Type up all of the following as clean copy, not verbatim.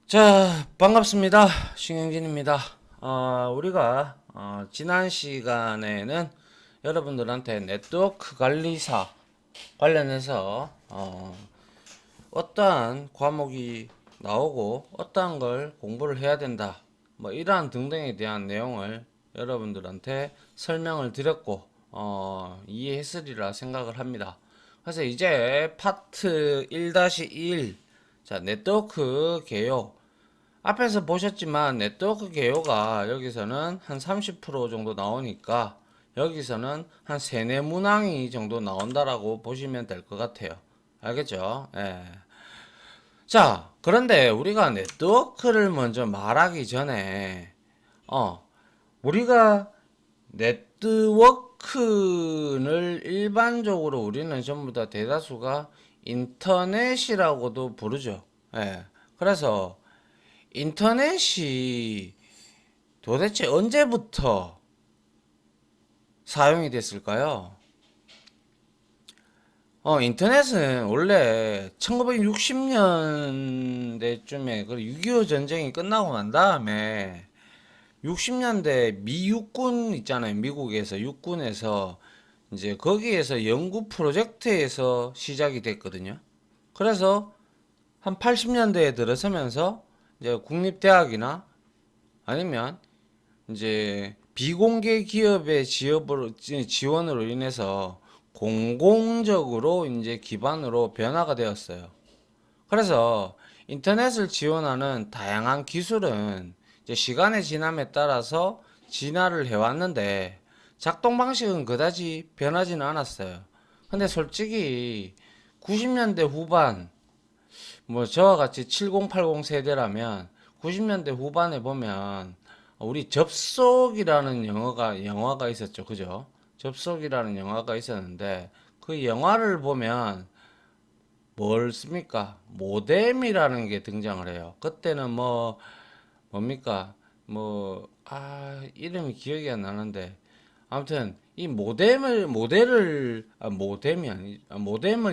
자, 반갑습니다. 신영진입니다. 우리가 지난 시간에는 여러분들한테 네트워크 관리사 관련해서 어떠한 과목이 나오고 어떠한 걸 공부를 해야 된다, 뭐 이러한 등등에 대한 내용을 여러분들한테 설명을 드렸고 이해했으리라 생각을 합니다. 그래서 이제 파트 1-1, 자, 네트워크 개요. 앞에서 보셨지만 네트워크 개요가 여기서는 한 30% 정도 나오니까 여기서는 한 3, 4문항이 정도 나온다라고 보시면 될 것 같아요. 알겠죠? 예. 자, 그런데 우리가 네트워크를 먼저 말하기 전에 우리가 네트워크를 일반적으로 우리는 전부 다 대다수가 인터넷이라고도 부르죠. 예. 그래서 인터넷이 도대체 언제부터 사용이 됐을까요? 인터넷은 원래 1960년대쯤에 그 6.25 전쟁이 끝나고 난 다음에 60년대 미 육군 있잖아요. 미국에서 육군에서 이제 거기에서 연구 프로젝트에서 시작이 됐거든요. 그래서 한 80년대에 들어서면서 이제 국립대학이나 아니면 이제 비공개 기업의 지원으로 인해서 공공적으로 이제 기반으로 변화가 되었어요. 그래서 인터넷을 지원하는 다양한 기술은 이제 시간의 지남에 따라서 진화를 해왔는데 작동 방식은 그다지 변하지는 않았어요. 근데 솔직히 90년대 후반, 뭐 저와 같이 7080 세대라면 90년대 후반에 보면 우리 접속이라는 영화가 있었죠. 그죠? 접속이라는 영화가 있었는데 그 영화를 보면 뭘 씁니까? 모뎀이라는 게 등장을 해요. 그때는 뭡니까? 이름이 기억이 안 나는데 아무튼 이 모뎀을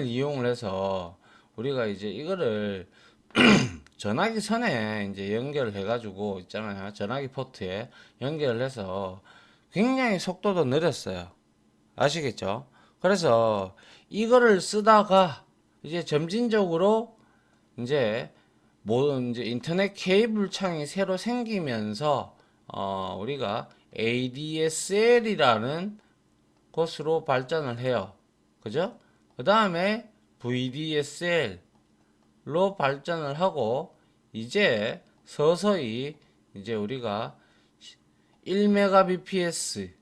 이용을 해서 우리가 이제 이거를 전화기 선에 이제 연결을 해가지고 있잖아요. 전화기 포트에 연결을 해서 굉장히 속도도 느렸어요. 아시겠죠? 그래서 이거를 쓰다가 이제 점진적으로 이제 이제 인터넷 케이블 창이 새로 생기면서 우리가 ADSL이라는 곳으로 발전을 해요. 그죠? 그 다음에 VDSL 로 발전을 하고 이제 서서히 이제 우리가 1메가bps,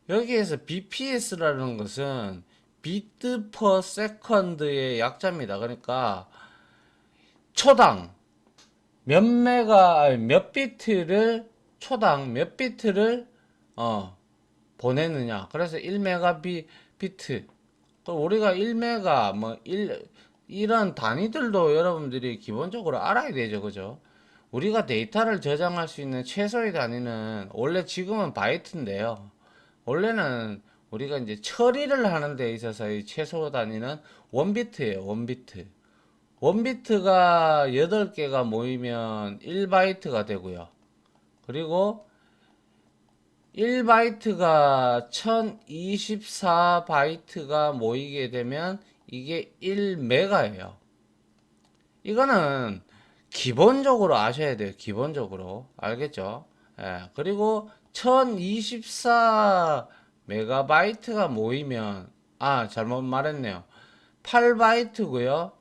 여기에서 bps라는 것은 비트 퍼 세컨드의 약자입니다. 그러니까 초당 몇 비트를 초당 몇 비트를 보내느냐. 그래서 1메가비트. 우리가 1메가 이런 단위들도 여러분들이 기본적으로 알아야 되죠. 그죠? 우리가 데이터를 저장할 수 있는 최소의 단위는 원래 지금은 바이트인데요. 원래는 우리가 이제 처리를 하는 데 있어서의 최소 단위는 원비트예요. 원비트. 원비트가 8개가 모이면 1바이트가 되고요. 그리고 1바이트가 1024바이트가 모이게 되면 이게 1메가예요. 이거는 기본적으로 아셔야 돼요. 기본적으로. 알겠죠? 예. 그리고 1024메가바이트가 모이면, 잘못 말했네요. 8바이트고요.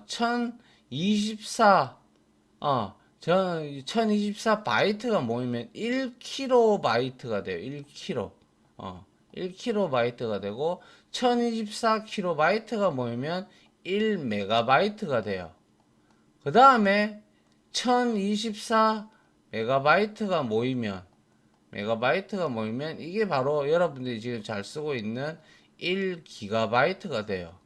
1024, 1024바이트가 모이면 1kB가 돼요. 1kB. 1kB가 되고, 1024kB가 모이면 1메가바이트가 돼요. 그 다음에 1024메가바이트가 모이면 이게 바로 여러분들이 지금 잘 쓰고 있는 1기가바이트가 돼요.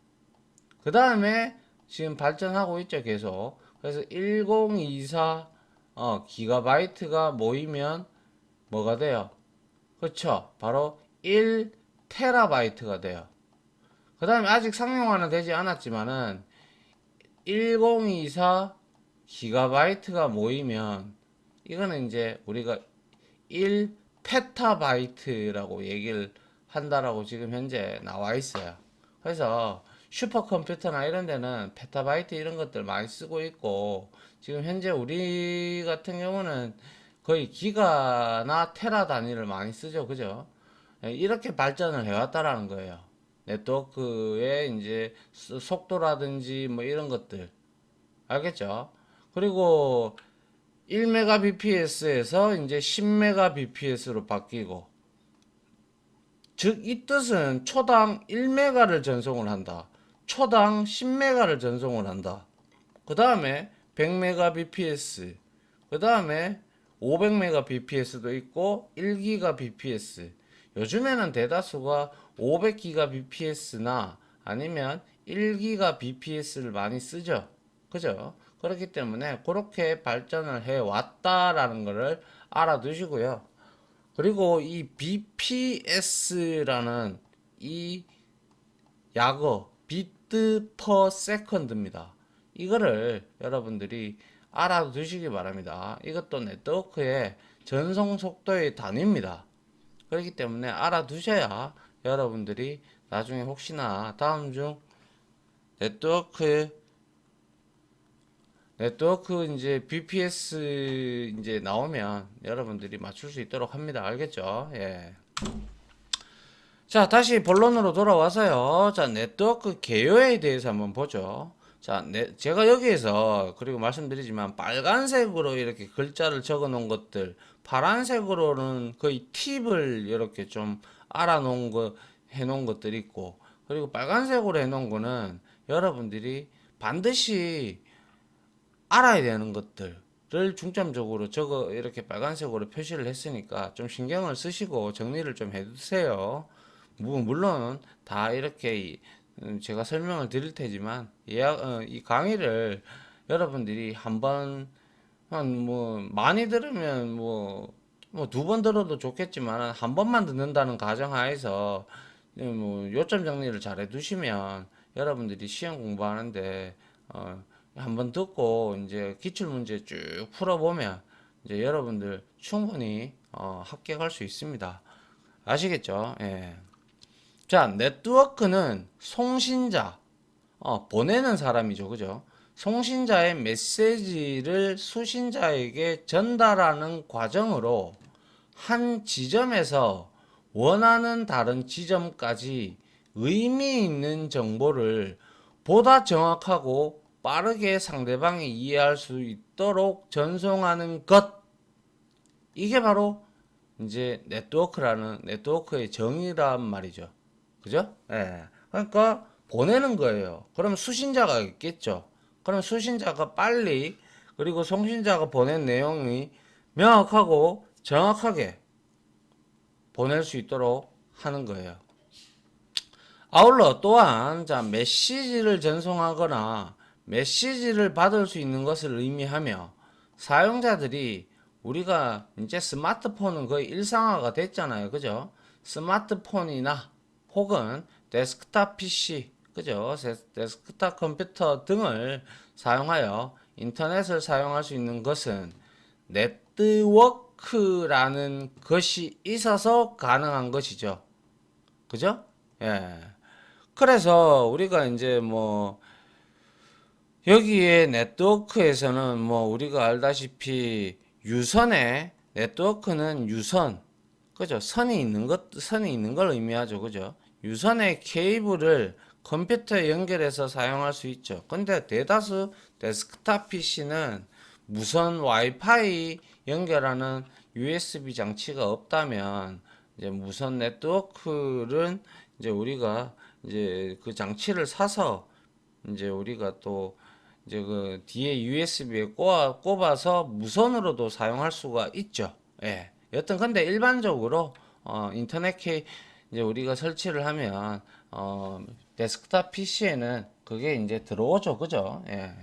그 다음에 지금 발전하고 있죠, 계속. 그래서 1024 기가바이트가 모이면 뭐가 돼요? 그렇죠. 바로 1테라바이트가 돼요. 그 다음에 아직 상용화는 되지 않았지만은 1024 기가바이트가 모이면 이거는 이제 우리가 1 페타바이트라고 얘기를 한다라고 지금 현재 나와 있어요. 그래서 슈퍼컴퓨터나 이런 데는 페타바이트 이런 것들 많이 쓰고 있고, 지금 현재 우리 같은 경우는 거의 기가나 테라 단위를 많이 쓰죠. 그죠? 이렇게 발전을 해왔다라는 거예요. 네트워크의 이제 속도라든지 뭐 이런 것들. 알겠죠? 그리고 1mbps에서 이제 10mbps로 바뀌고, 즉 이 뜻은 초당 1메가를 전송을 한다. 초당 10메가를 전송을 한다. 그 다음에 100mbps, 그 다음에 500mbps도 있고 1GBps. 요즘에는 대다수가 500GBps나 아니면 1GBps를 많이 쓰죠. 그죠? 그렇기 때문에 그렇게 발전을 해 왔다라는 것을 알아두시고요. 그리고 이 BPS라는 이 약어, 비트 퍼 세컨드입니다. 이거를 여러분들이 알아두시기 바랍니다. 이것도 네트워크의 전송 속도의 단위입니다. 그렇기 때문에 알아두셔야 여러분들이 나중에 혹시나 다음 중 네트워크 이제 BPS 이제 나오면 여러분들이 맞출 수 있도록 합니다. 알겠죠? 예. 자, 다시 본론으로 돌아와서요. 자, 네트워크 개요에 대해서 한번 보죠. 자, 제가 여기에서 그리고 말씀드리지만 빨간색으로 이렇게 글자를 적어 놓은 것들, 파란색으로는 거의 팁을 이렇게 좀 알아 놓은 거, 해 놓은 것들이 있고, 그리고 빨간색으로 해 놓은 거는 여러분들이 반드시 알아야 되는 것들을 중점적으로 적어 이렇게 빨간색으로 표시를 했으니까 좀 신경을 쓰시고 정리를 좀 해두세요. 물론 다 이렇게 제가 설명을 드릴 테지만 이 강의를 여러분들이 한번 한 뭐 많이 들으면 뭐 두 번 들어도 좋겠지만 한 번만 듣는다는 가정하에서 뭐 요점 정리를 잘 해두시면 여러분들이 시험 공부하는데 한번 듣고 이제 기출 문제 쭉 풀어보면 이제 여러분들 충분히 합격할 수 있습니다. 아시겠죠? 예. 자, 네트워크는 송신자, 보내는 사람이죠. 그죠? 송신자의 메시지를 수신자에게 전달하는 과정으로 한 지점에서 원하는 다른 지점까지 의미 있는 정보를 보다 정확하고 빠르게 상대방이 이해할 수 있도록 전송하는 것. 이게 바로 이제 네트워크의 정의란 말이죠. 그죠? 예. 그러니까 보내는 거예요. 그럼 수신자가 있겠죠. 그럼 수신자가 빨리, 그리고 송신자가 보낸 내용이 명확하고 정확하게 보낼 수 있도록 하는 거예요. 아울러 또한 자, 메시지를 전송하거나 메시지를 받을 수 있는 것을 의미하며, 사용자들이 우리가 이제 스마트폰은 거의 일상화가 됐잖아요. 그죠? 스마트폰이나 혹은 데스크탑 PC, 그죠? 데스크탑 컴퓨터 등을 사용하여 인터넷을 사용할 수 있는 것은 네트워크라는 것이 있어서 가능한 것이죠. 그죠? 예. 그래서 우리가 이제 뭐 여기에 네트워크에서는 뭐 우리가 알다시피 유선의 네트워크는 유선, 그죠? 선이 있는 걸 의미하죠. 그죠? 유선의 케이블을 컴퓨터에 연결해서 사용할 수 있죠. 근데 대다수 데스크탑 PC는 무선 와이파이 연결하는 USB 장치가 없다면 이제 무선 네트워크는 이제 우리가 이제 그 장치를 사서 이제 우리가 또 이제 그 뒤에 USB에 꼽아서 무선으로도 사용할 수가 있죠. 예. 여튼 근데 일반적으로 인터넷 이제 우리가 설치를 하면 데스크탑 PC에는 그게 이제 들어오죠. 그죠? 예.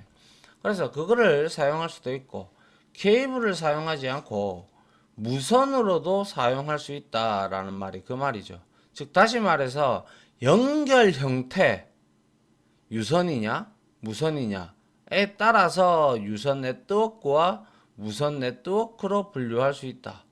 그래서 그거를 사용할 수도 있고, 케이블을 사용하지 않고 무선으로도 사용할 수 있다라는 말이 그 말이죠. 즉 다시 말해서 연결 형태, 유선이냐 무선이냐, 따라서 유선 네트워크와 무선 네트워크로 분류할 수 있다.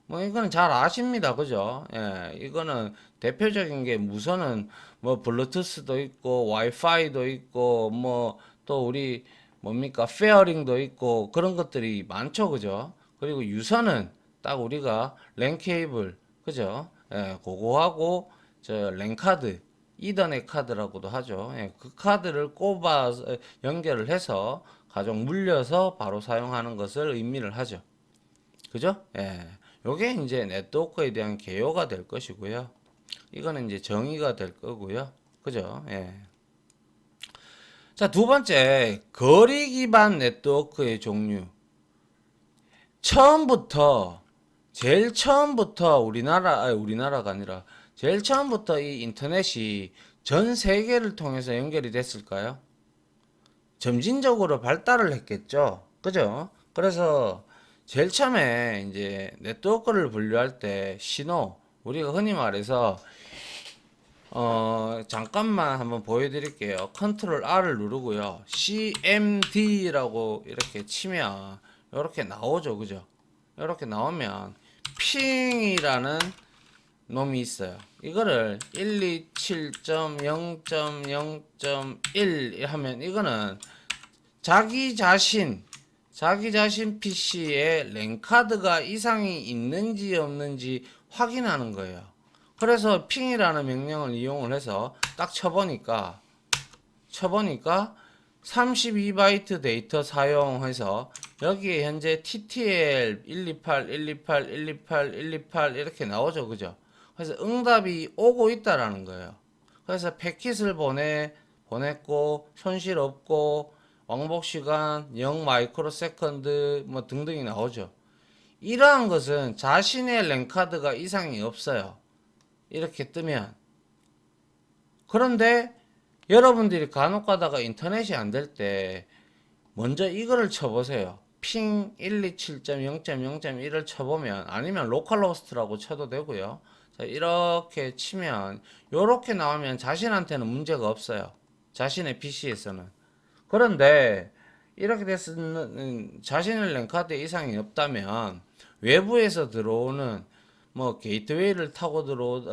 뭐 이거는 잘 아십니다. 그죠? 예, 이거는 대표적인 게 무선은 뭐 블루투스도 있고 와이파이도 있고 뭐 또 우리 뭡니까 페어링도 있고 그런 것들이 많죠. 그죠? 그리고 유선은 딱 우리가 랜 케이블 그죠? 예, 그거하고 저 랜 카드 이더넷 카드라고도 하죠. 예, 그 카드를 꼽아 연결을 해서 가정 물려서 바로 사용하는 것을 의미를 하죠. 그죠? 예. 요게 이제 네트워크에 대한 개요가 될 것이고요. 이거는 이제 정의가 될 거고요. 그죠? 예. 자, 두 번째, 거리 기반 네트워크의 종류. 처음부터, 제일 처음부터 우리나라가 아니라, 제일 처음부터 이 인터넷이 전 세계를 통해서 연결이 됐을까요? 점진적으로 발달을 했겠죠. 그죠? 그래서 제일 처음에 이제 네트워크를 분류할 때 신호, 우리가 흔히 말해서 잠깐만 한번 보여드릴게요. 컨트롤 R을 누르고요. CMD라고 이렇게 치면 이렇게 나오죠. 그죠? 이렇게 나오면 핑이라는 놈이 있어요. 이거를 127.0.0.1 하면 이거는 자기 자신 PC에 랜카드가 이상이 있는지 없는지 확인하는 거예요. 그래서 핑이라는 명령을 이용을 해서 딱 쳐보니까 32바이트 데이터 사용해서 여기에 현재 TTL 128, 128, 128, 128 이렇게 나오죠. 그죠? 그래서 응답이 오고 있다라는 거예요. 그래서 패킷을 보냈고 손실 없고 왕복 시간 0 마이크로 세컨드 뭐 등등이 나오죠. 이러한 것은 자신의 랜카드가 이상이 없어요. 이렇게 뜨면. 그런데 여러분들이 간혹 가다가 인터넷이 안 될 때 먼저 이거를 쳐보세요. 핑 127.0.0.1을 쳐보면 아니면 로컬호스트라고 쳐도 되고요. 자, 이렇게 치면 이렇게 나오면 자신한테는 문제가 없어요. 자신의 PC에서는. 그런데 이렇게 됐으면 자신의 랜카드에 이상이 없다면 외부에서 들어오는 뭐 게이트웨이를 타고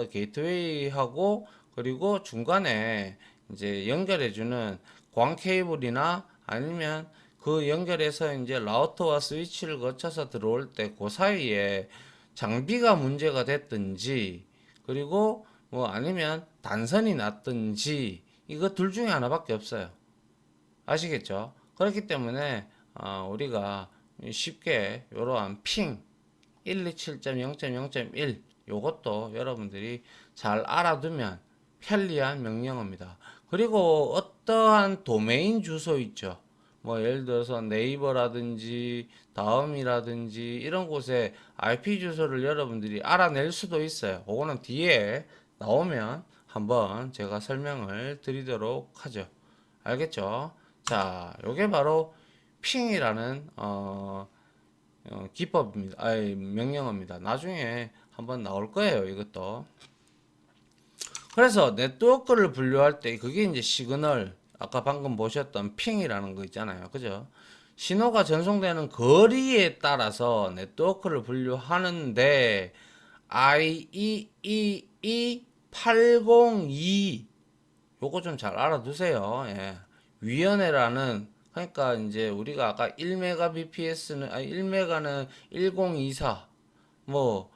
게이트웨이하고 그리고 중간에 이제 연결해주는 광 케이블이나 아니면 그 연결해서 이제 라우터와 스위치를 거쳐서 들어올 때 그 사이에 장비가 문제가 됐든지 그리고 뭐 아니면 단선이 났든지 이거 둘 중에 하나밖에 없어요. 아시겠죠? 그렇기 때문에 우리가 쉽게 이러한 핑 127.0.0.1 요것도 여러분들이 잘 알아두면 편리한 명령어입니다. 그리고 어떠한 도메인 주소 있죠. 뭐 예를 들어서 네이버라든지 다음이라든지 이런 곳에 IP 주소를 여러분들이 알아낼 수도 있어요. 그거는 뒤에 나오면 한번 제가 설명을 드리도록 하죠. 알겠죠? 자, 요게 바로 핑이라는 기법입니다. 아니, 명령어입니다. 나중에 한번 나올 거예요, 이것도. 그래서 네트워크를 분류할 때 그게 이제 시그널, 아까 방금 보셨던 핑이라는 거 있잖아요. 그죠? 신호가 전송되는 거리에 따라서 네트워크를 분류하는데 IEEE 802 요거 좀 잘 알아두세요. 예. 위원회라는 그러니까 이제 우리가 아까 1메가bps는 1메가는 1024, 뭐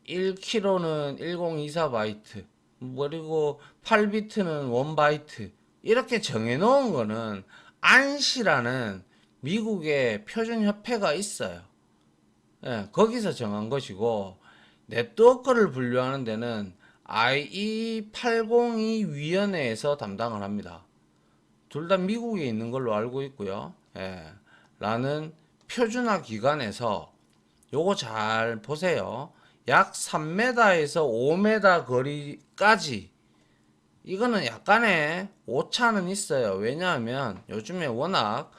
1kb는 1024바이트, 그리고 8비트는 1바이트 이렇게 정해놓은 거는 안시라는 미국의 표준 협회가 있어요. 예, 거기서 정한 것이고 네트워크를 분류하는 데는 IE802 위원회에서 담당을 합니다. 둘 다 미국에 있는 걸로 알고 있고요. 예, 라는 표준화 기관에서 요거 잘 보세요. 약 3m에서 5m 거리까지 이거는 약간의 오차는 있어요. 왜냐하면 요즘에 워낙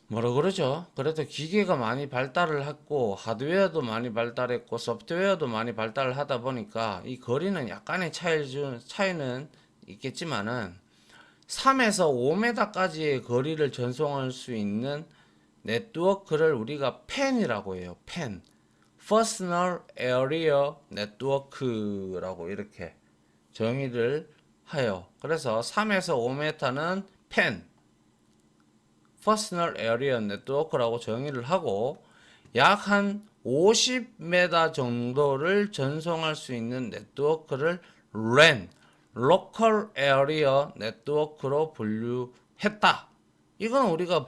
뭐라 그러죠? 그래도 기계가 많이 발달을 했고 하드웨어도 많이 발달했고 소프트웨어도 많이 발달을 하다 보니까 이 거리는 약간의 차이는 있겠지만은 3에서 5m까지의 거리를 전송할 수 있는 네트워크를 우리가 팬이라고 해요. 팬. Personal Area Network라고 이렇게 정의를 하여. 그래서 3에서 5m는 팬, Personal Area Network라고 정의를 하고 약 한 50m 정도를 전송할 수 있는 네트워크를 LAN, Local Area Network로 분류했다. 이건 우리가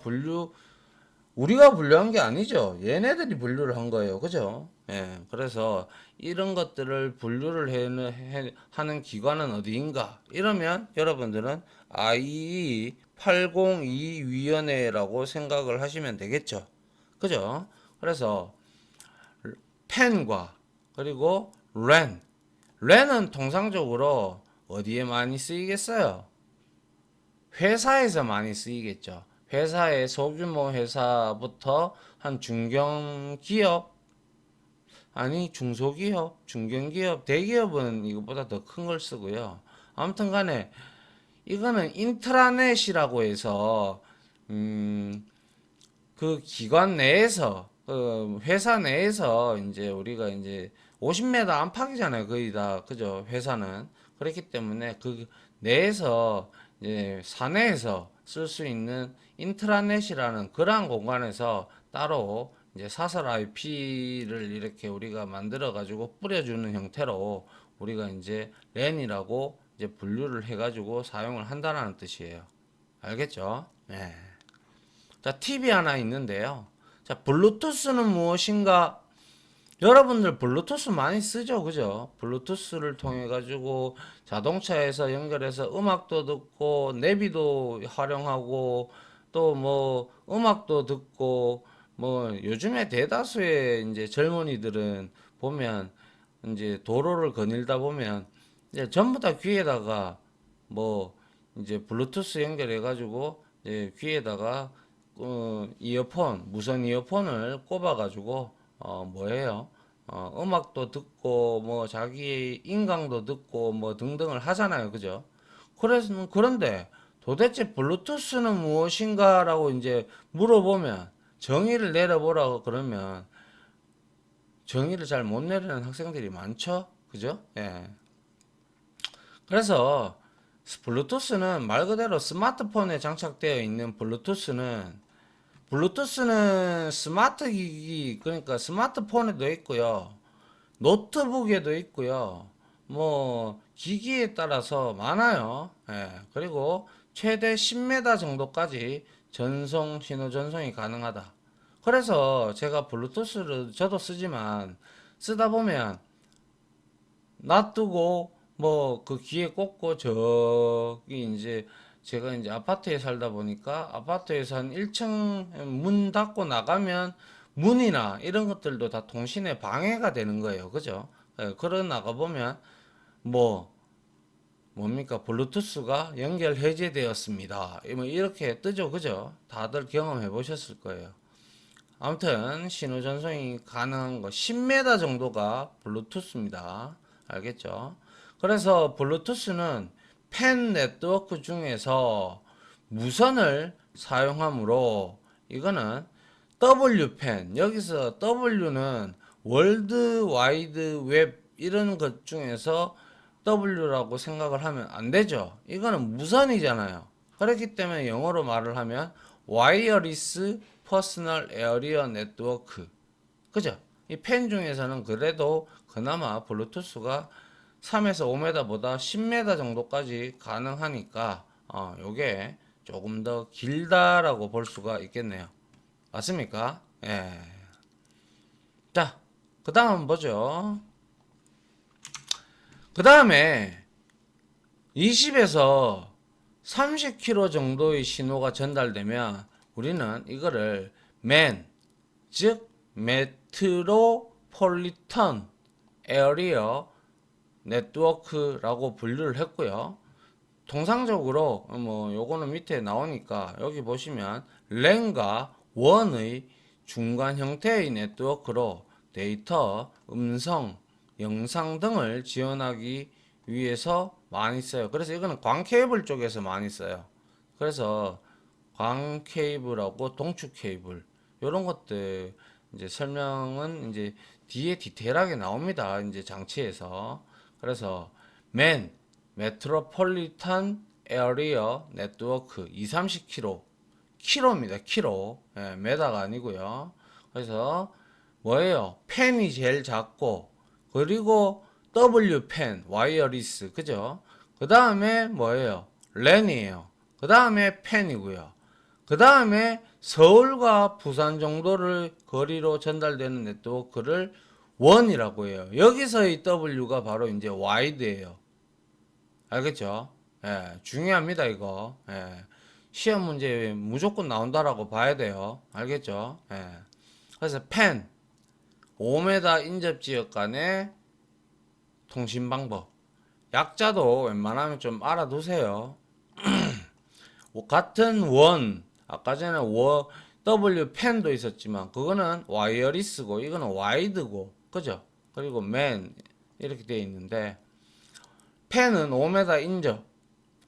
분류한 게 아니죠. 얘네들이 분류를 한 거예요. 그죠? 예. 그래서 이런 것들을 분류를 하는 기관은 어디인가? 이러면 여러분들은 IEEE 802 위원회라고 생각을 하시면 되겠죠. 그죠? 그래서 펜과 그리고 랜은 통상적으로 어디에 많이 쓰이겠어요? 회사에서 많이 쓰이겠죠. 회사의 소규모 회사부터 한 중견기업, 아니 중소기업, 중견기업, 대기업은 이것보다 더 큰 걸 쓰고요. 아무튼 간에 이거는 인트라넷이라고 해서 그 기관 내에서 그 회사 내에서 이제 우리가 이제 50m 안팎이잖아요. 거의 다 그죠? 회사는 그렇기 때문에 그 내에서 이제 사내에서 쓸 수 있는 인트라넷이라는 그러한 공간에서 따로 이제 사설 IP를 이렇게 우리가 만들어 가지고 뿌려주는 형태로 우리가 이제 랜이라고 이제 분류를 해 가지고 사용을 한다는 뜻이에요. 알겠죠? 네. 자, 팁이 하나 있는데요. 자, 블루투스는 무엇인가? 여러분들 블루투스 많이 쓰죠, 그죠? 블루투스를 통해 가지고 자동차에서 연결해서 음악도 듣고 내비도 활용하고 또 뭐 음악도 듣고 뭐 요즘에 대다수의 이제 젊은이들은 보면 이제 도로를 거닐다 보면 이제 전부 다 귀에다가 뭐 이제 블루투스 연결해 가지고 이제 귀에다가 이어폰, 무선 이어폰을 꼽아 가지고 뭐예요? 음악도 듣고 뭐 자기 인강도 듣고 뭐 등등을 하잖아요. 그죠? 그런데 도대체 블루투스는 무엇인가라고 이제 물어보면 정의를 내려보라고 그러면 정의를 잘 못 내리는 학생들이 많죠. 그죠? 예. 그래서 블루투스는 말 그대로 스마트폰에 장착되어 있는 블루투스는 스마트 기기, 그러니까 스마트폰에도 있고요. 노트북에도 있고요. 뭐, 기기에 따라서 많아요. 예. 그리고 최대 10m 정도까지 신호 전송이 가능하다. 그래서 제가 블루투스를 저도 쓰지만 쓰다 보면 놔두고 뭐 그 귀에 꽂고 저기 이제 제가 이제 아파트에 살다 보니까 아파트에서 한 1층 문 닫고 나가면 문이나 이런 것들도 다 통신에 방해가 되는 거예요. 그죠? 예, 그러 나가 보면 뭐 뭡니까? 블루투스가 연결 해제되었습니다. 뭐 이렇게 뜨죠. 그죠? 다들 경험해 보셨을 거예요. 아무튼 신호 전송이 가능한 거 10m 정도가 블루투스입니다. 알겠죠? 그래서 블루투스는 펜 네트워크 중에서 무선을 사용하므로 이거는 WPAN, 여기서 W는 월드 와이드 웹 이런 것 중에서 W라고 생각을 하면 안 되죠. 이거는 무선이잖아요. 그렇기 때문에 영어로 말을 하면 와이어리스 퍼스널 에어리어 네트워크. 그죠? 이 펜 중에서는 그래도 그나마 블루투스가 3에서 5m보다 10m 정도까지 가능하니까 요게 조금 더 길다라고 볼 수가 있겠네요. 맞습니까? 예. 자, 그 다음 보죠. 그 다음에 20에서 30km 정도의 신호가 전달되면 우리는 이거를 즉 메트로폴리턴 에어리어 네트워크라고 분류를 했고요. 통상적으로 뭐 요거는 밑에 나오니까 여기 보시면 랜과 원의 중간 형태의 네트워크로 데이터, 음성, 영상 등을 지원하기 위에서 많이 써요. 그래서 이거는 광 케이블 쪽에서 많이 써요. 그래서 광 케이블하고 동축 케이블 이런 것들 이제 설명은 이제 뒤에 디테일하게 나옵니다. 이제 장치에서. 그래서 맨 메트로폴리탄 에어리어 네트워크 2, 30km 킬로입니다. 킬로. 예, 메다가 아니고요. 그래서 뭐예요? 펜이 제일 작고 그리고 W 펜 와이어리스 그죠? 그 다음에 뭐예요? 랜이에요. 그 다음에 펜이고요. 그 다음에 서울과 부산 정도를 거리로 전달되는 네트워크를 원이라고 해요. 여기서의 W가 바로 이제 와이드예요. 알겠죠? 예, 중요합니다, 이거. 예. 시험 문제 무조건 나온다라고 봐야 돼요. 알겠죠? 예. 그래서 펜, 5m 인접 지역 간의 통신 방법. 약자도 웬만하면 좀 알아두세요. 같은 원, 아까 전에 W 펜도 있었지만, 그거는 와이어리스고, 이거는 와이드고, 그죠? 그리고 맨, 이렇게 되어 있는데, 펜은 5m 인접.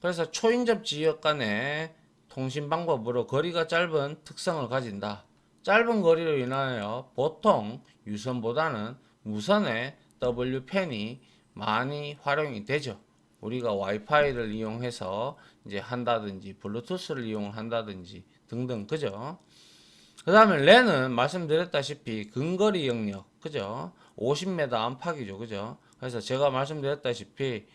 그래서 초인접 지역 간의 통신 방법으로 거리가 짧은 특성을 가진다. 짧은 거리로 인하여 보통 유선보다는 무선의 W펜이 많이 활용이 되죠. 우리가 와이파이를 이용해서 이제 한다든지 블루투스를 이용한다든지 등등 그죠? 그 다음에 랜은 말씀드렸다시피 근거리 영역 그죠? 50m 안팎이죠 그죠? 그래서 제가 말씀드렸다시피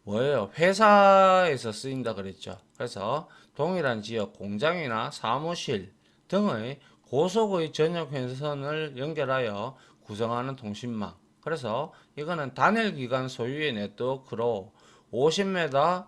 뭐예요? 회사에서 쓰인다 그랬죠. 그래서 동일한 지역 공장이나 사무실 등의 고속의 전역 회선을 연결하여 구성하는 통신망. 그래서 이거는 단일 기간 소유의 네트워크로 50m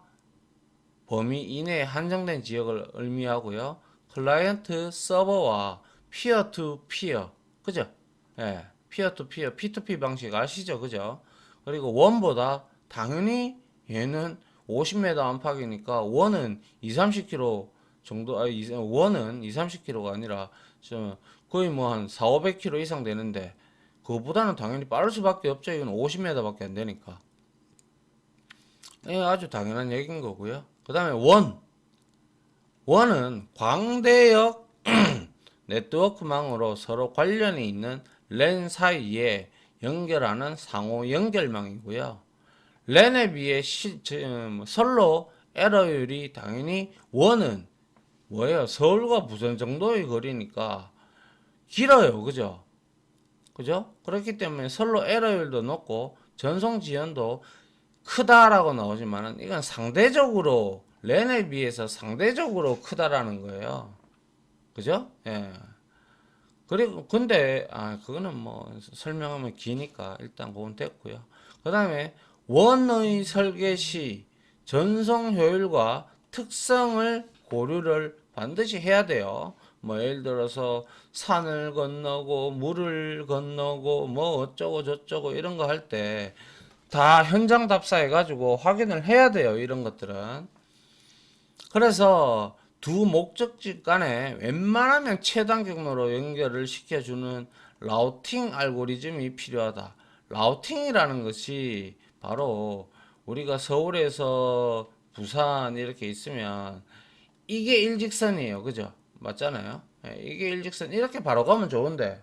범위 이내에 한정된 지역을 의미하고요. 클라이언트 서버와 피어 투 피어. 그죠? 예. 피어 투 피어, P2P 방식 아시죠? 그죠? 그리고 원보다 당연히 얘는 50m 안팎이니까 원은 2, 30km 정도, 원은 2, 30km가 아니라 좀 거의 뭐 한 4, 500km 이상 되는데 그거보다는 당연히 빠를 수밖에 없죠. 이건 50m밖에 안 되니까. 예, 아주 당연한 얘기인 거고요. 그 다음에 원은 광대역 네트워크망으로 서로 관련이 있는 랜 사이에 연결하는 상호 연결망이고요. 랜에 비해 선로 에러율이 당연히 원은 뭐예요? 서울과 부산 정도의 거리니까 길어요. 그죠? 그죠? 그렇기 때문에 선로 에러율도 높고 전송 지연도 크다라고 나오지만은 이건 상대적으로 랜에 비해서 상대적으로 크다라는 거예요. 그죠? 예. 그리고 근데 그거는 뭐 설명하면 기니까 일단 그건 됐고요. 그다음에 원의 설계 시 전송 효율과 특성을 고려를 반드시 해야 돼요. 뭐 예를 들어서 산을 건너고 물을 건너고 뭐 어쩌고 저쩌고 이런 거 할 때 다 현장 답사해 가지고 확인을 해야 돼요. 이런 것들은. 그래서 두 목적지 간에 웬만하면 최단 경로로 연결을 시켜주는 라우팅 알고리즘이 필요하다. 라우팅이라는 것이 바로 우리가 서울에서 부산 이렇게 있으면 이게 일직선이에요. 그죠? 맞잖아요. 예, 이게 일직선. 이렇게 바로 가면 좋은데.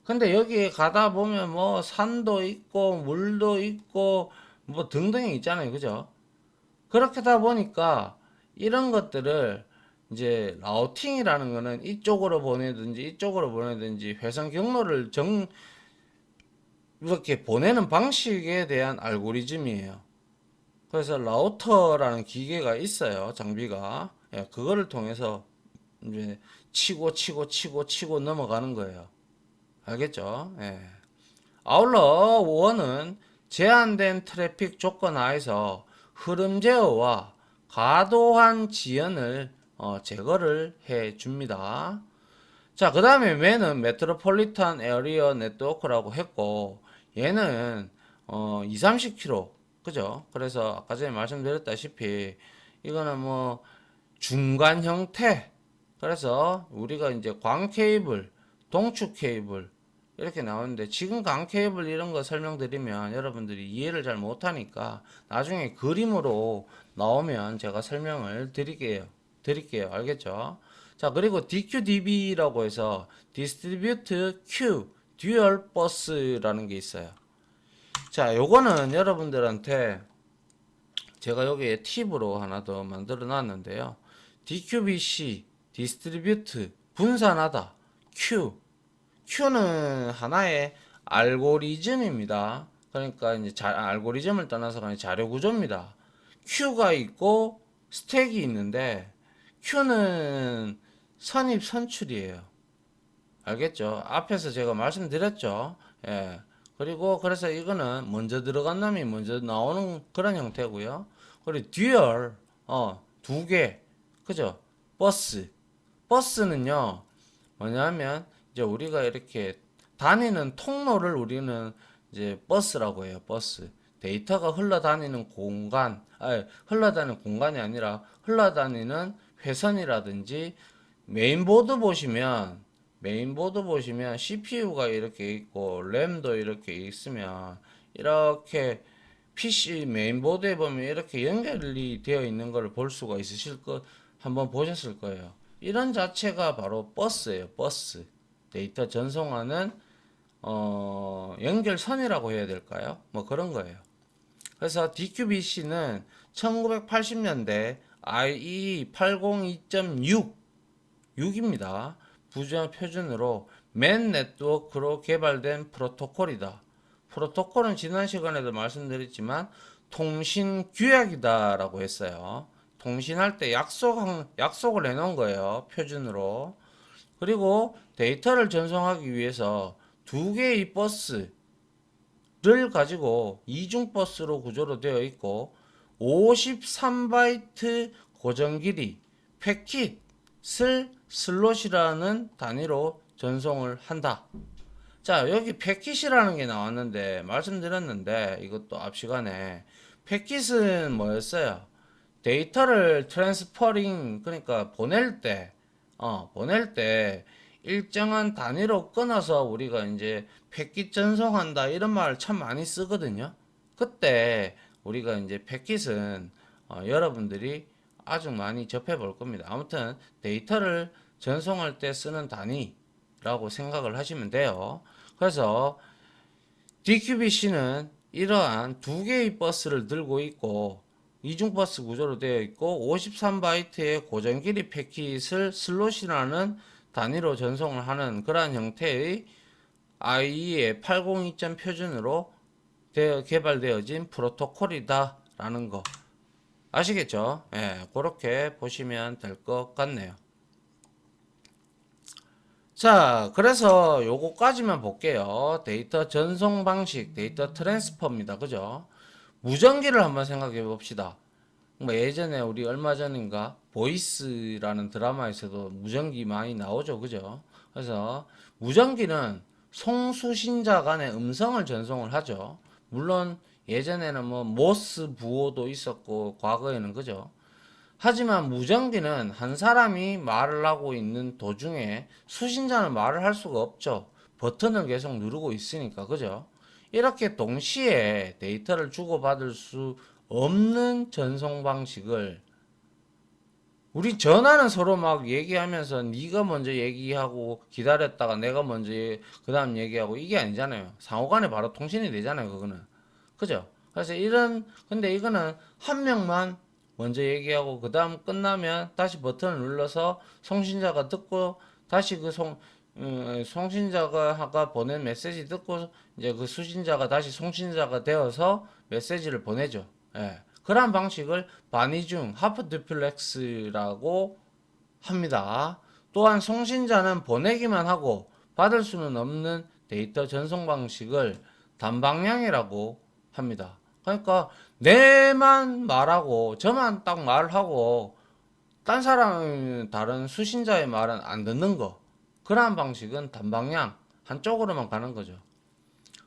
근데 여기에 가다 보면 뭐 산도 있고 물도 있고 뭐 등등이 있잖아요. 그죠? 그렇게 하다 보니까 이런 것들을 이제 라우팅이라는 거는 이쪽으로 보내든지 이쪽으로 보내든지 회선 경로를 이렇게 보내는 방식에 대한 알고리즘이에요. 그래서 라우터라는 기계가 있어요. 장비가. 예, 그거를 통해서 이제 치고 넘어가는 거예요. 알겠죠? 예. 아울러 원은 제한된 트래픽 조건 하에서 흐름 제어와 과도한 지연을 제거를 해 줍니다. 자, 그 다음에 맨은 메트로폴리탄 에어리어 네트워크라고 했고 얘는 2, 30km 그죠? 그래서 아까 전에 말씀드렸다시피 이거는 뭐 중간 형태 그래서 우리가 이제 광 케이블, 동축 케이블 이렇게 나오는데 지금 강 케이블 이런 거 설명드리면 여러분들이 이해를 잘 못하니까 나중에 그림으로 나오면 제가 설명을 드릴게요. 알겠죠? 자, 그리고 DQDB라고 해서 Distribute Q Dual Bus라는 게 있어요. 자, 요거는 여러분들한테 제가 여기에 팁으로 하나 더 만들어 놨는데요. DQBC, Distribute, 분산하다, Q는 하나의 알고리즘입니다. 그러니까 이제 알고리즘을 떠나서 그냥 자료 구조입니다. Q가 있고 스택이 있는데 Q는 선입 선출이에요. 알겠죠? 앞에서 제가 말씀드렸죠. 예. 그리고 그래서 이거는 먼저 들어간 놈이 먼저 나오는 그런 형태고요. 그리고 듀얼, 두 개. 그죠? 버스는요, 뭐냐면 이제 우리가 이렇게 다니는 통로를 우리는 이제 버스라고 해요. 버스. 데이터가 흘러다니는 공간, 흘러다니는 공간이 아니라 흘러다니는 회선이라든지 메인보드 보시면 CPU가 이렇게 있고 램도 이렇게 있으면 이렇게 PC 메인보드에 보면 이렇게 연결이 되어 있는 걸 볼 수가 있으실 거 한번 보셨을 거예요. 이런 자체가 바로 버스예요. 버스. 데이터 전송하는 연결선이라고 해야 될까요? 뭐 그런 거예요. 그래서 DQBC는 1980년대 IEEE 802.6 6입니다. 부주한 표준으로 맨 네트워크로 개발된 프로토콜이다. 프로토콜은 지난 시간에도 말씀드렸지만 통신 규약이다라고 했어요. 통신할 때 약속을 해놓은 거예요. 표준으로. 그리고 데이터를 전송하기 위해서 두 개의 버스를 가지고 이중버스로 구조로 되어 있고 53바이트 고정 길이 패킷을 슬롯이라는 단위로 전송을 한다. 자, 여기 패킷이라는 게 나왔는데 말씀드렸는데 이것도 앞 시간에 패킷은 뭐였어요? 데이터를 트랜스퍼링 그러니까 보낼 때 일정한 단위로 끊어서 우리가 이제 패킷 전송한다 이런 말 참 많이 쓰거든요. 그때 우리가 이제 패킷은 여러분들이 아주 많이 접해 볼 겁니다. 아무튼 데이터를 전송할 때 쓰는 단위라고 생각을 하시면 돼요. 그래서 DQBC는 이러한 두 개의 버스를 들고 있고 이중버스 구조로 되어 있고 53바이트의 고정 길이 패킷을 슬롯이라는 단위로 전송을 하는 그러한 형태의 IEEE 802점 표준으로 개발되어진 프로토콜이다 라는 거 아시겠죠? 예, 그렇게 보시면 될 것 같네요. 자, 그래서 요거까지만 볼게요. 데이터 전송 방식, 데이터 트랜스퍼입니다. 그죠? 무전기를 한번 생각해 봅시다. 뭐 예전에 우리 얼마 전인가 보이스라는 드라마에서도 무전기 많이 나오죠. 그죠? 그래서 무전기는 송수신자 간의 음성을 전송을 하죠. 물론 예전에는 뭐 모스 부호도 있었고 과거에는 그죠? 하지만 무전기는 한 사람이 말을 하고 있는 도중에 수신자는 말을 할 수가 없죠. 버튼을 계속 누르고 있으니까, 그죠? 이렇게 동시에 데이터를 주고받을 수 없는 전송 방식을 우리 전화는 서로 막 얘기하면서 네가 먼저 얘기하고 기다렸다가 내가 먼저 그 다음 얘기하고 이게 아니잖아요. 상호간에 바로 통신이 되잖아요. 그거는. 그죠? 그래서 근데 이거는 한 명만 먼저 얘기하고 그 다음 끝나면 다시 버튼을 눌러서 송신자가 듣고 다시 송신자가 보낸 메시지 듣고 이제 그 수신자가 다시 송신자가 되어서 메시지를 보내죠. 예. 그러한 방식을 반이중 하프 듀플렉스라고 합니다. 또한 송신자는 보내기만 하고 받을 수는 없는 데이터 전송 방식을 단방향이라고 합니다. 그러니까 내만 말하고 저만 딱 말하고 딴 사람 다른 수신자의 말은 안 듣는 거. 그러한 방식은 단방향 한쪽으로만 가는 거죠.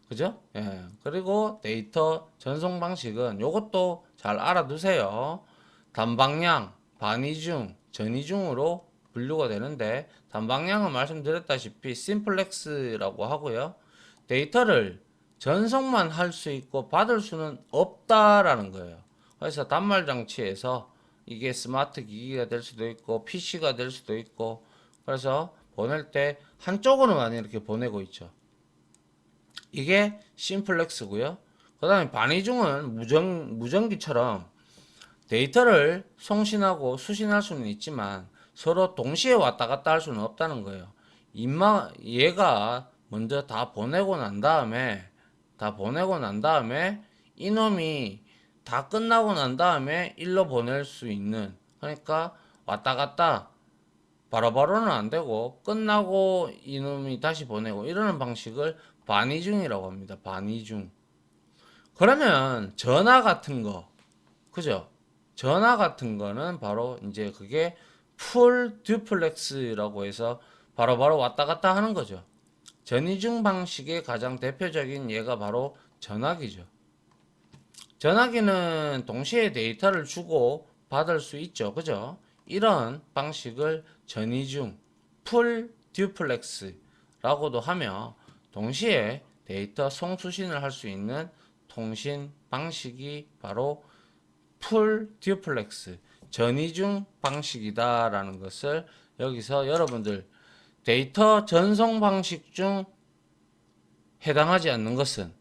그죠? 예. 그리고 데이터 전송 방식은 요것도 잘 알아두세요. 단방향, 반이중, 전이중으로 분류가 되는데 단방향은 말씀드렸다시피 심플렉스라고 하고요. 데이터를 전송만 할 수 있고 받을 수는 없다라는 거예요. 그래서 단말 장치에서 이게 스마트 기기가 될 수도 있고 PC가 될 수도 있고, 그래서 보낼 때 한쪽으로만 이렇게 보내고 있죠. 이게 심플렉스고요. 그 다음에 반이중은 무전기처럼 데이터를 송신하고 수신할 수는 있지만 서로 동시에 왔다 갔다 할 수는 없다는 거예요. 얘가 먼저 다 보내고 난 다음에 이놈이 다 끝나고 난 다음에 일로 보낼 수 있는, 그러니까 왔다 갔다 바로바로는 안 되고 끝나고 이놈이 다시 보내고 이러는 방식을 반이중이라고 합니다. 반이중. 그러면 전화 같은 거, 그죠? 전화 같은 거는 바로 이제 그게 풀 듀플렉스라고 해서 바로바로 왔다 갔다 하는 거죠. 전이중 방식의 가장 대표적인 예가 바로 전화기죠. 전화기는 동시에 데이터를 주고 받을 수 있죠. 그죠? 이런 방식을 전이중, 풀 듀플렉스라고도 하며 동시에 데이터 송수신을 할 수 있는 통신 방식이 바로 풀 듀플렉스, 전이중 방식이다라는 것을 여기서 여러분들 데이터 전송 방식 중 해당하지 않는 것은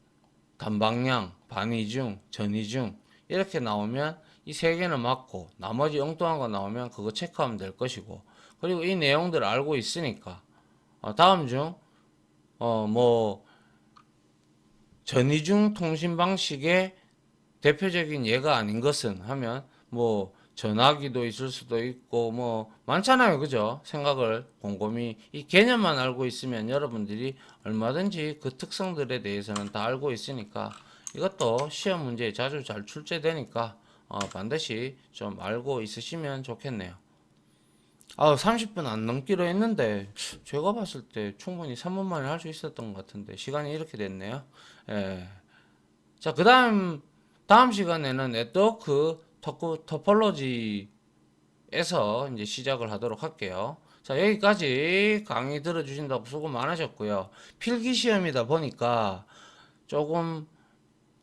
단방향, 반이중, 전이중 이렇게 나오면 이 세 개는 맞고 나머지 엉뚱한 거 나오면 그거 체크하면 될 것이고, 그리고 이 내용들을 알고 있으니까 다음 중 뭐 전이중 통신 방식의 대표적인 예가 아닌 것은 하면 뭐 전화기도 있을 수도 있고 뭐 많잖아요. 그죠? 생각을 곰곰이 이 개념만 알고 있으면 여러분들이 얼마든지 그 특성들에 대해서는 다 알고 있으니까 이것도 시험 문제에 자주 잘 출제되니까 반드시 좀 알고 있으시면 좋겠네요. 30분 안 넘기로 했는데 제가 봤을 때 충분히 3분 만에 할 수 있었던 것 같은데 시간이 이렇게 됐네요. 예. 자, 다음 시간에는 네트워크 토폴로지에서 이제 시작을 하도록 할게요. 자, 여기까지 강의 들어주신다고 수고 많으셨고요. 필기 시험이다 보니까 조금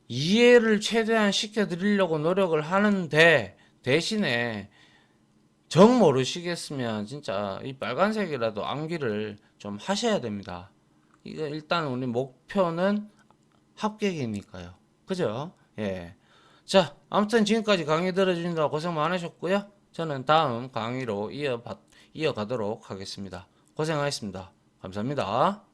이해를 최대한 시켜드리려고 노력을 하는데, 대신에 정 모르시겠으면 진짜 이 빨간색이라도 암기를 좀 하셔야 됩니다. 이거 일단 우리 목표는 합격이니까요. 그죠? 예. 자, 아무튼 지금까지 강의 들어주신다고 고생 많으셨고요. 저는 다음 강의로 이어가도록 하겠습니다. 고생하셨습니다. 감사합니다.